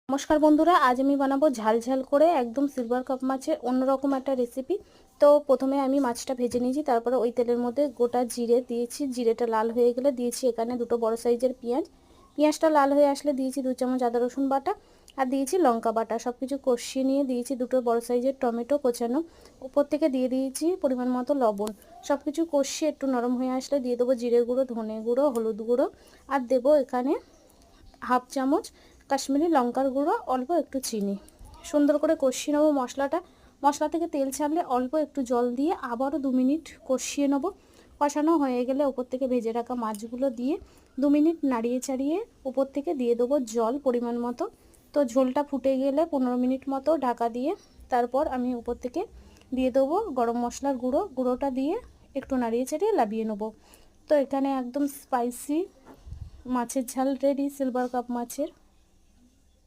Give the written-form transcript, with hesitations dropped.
নমস্কার বন্ধুরা, আজ আমি বানাবো ঝাল ঝাল করে একদম সিলভার কাপ মাছের অন্যরকম একটা রেসিপি। তো প্রথমে আমি মাছটা ভেজে নিয়েছি, তারপরে ওই তেলের মধ্যে গোটা জিরে দিয়েছি। জিরেটা লাল হয়ে গেলে দিয়েছি এখানে দুটো বড় সাইজের পেঁয়াজ। পেঁয়াজটা লাল হয়ে আসলে দিয়েছি 2 চামচ আদা রসুন বাটা আর দিয়েছি লঙ্কা বাটা। সব কিছু কষিয়ে নিয়ে দিয়েছি দুটো বড় সাইজের টমেটো কোচানো, উপর থেকে দিয়ে দিয়েছি পরিমাণ মতো লবণ। সব কিছু কষিয়ে একটু নরম হয়ে আসলে দিয়ে দেবো জিরে গুঁড়ো, ধনে গুঁড়ো, হলুদ গুঁড়ো আর দেবো এখানে হাফ চামচ কাশ্মীরি লঙ্কার গুঁড়ো, অল্প একটু চিনি। সুন্দর করে কষিয়ে নেবো মশলাটা। মশলা থেকে তেল ছাড়লে অল্প একটু জল দিয়ে আবারও 2 মিনিট কষিয়ে নেবো। কষানো হয়ে গেলে উপর থেকে ভেজে রাখা মাছগুলো দিয়ে 2 মিনিট নাড়িয়ে চাড়িয়ে উপর থেকে দিয়ে দেবো জল পরিমাণ মতো। তো ঝোলটা ফুটে গেলে 15 মিনিট মতো ঢাকা দিয়ে তারপর আমি উপর থেকে দিয়ে দেবো গরম মশলার গুঁড়োটা দিয়ে একটু নাড়িয়ে চাড়িয়ে লাবিয়ে নেবো। তো এখানে একদম স্পাইসি মাছের ঝাল রেডি, সিলভার কাপ মাছের।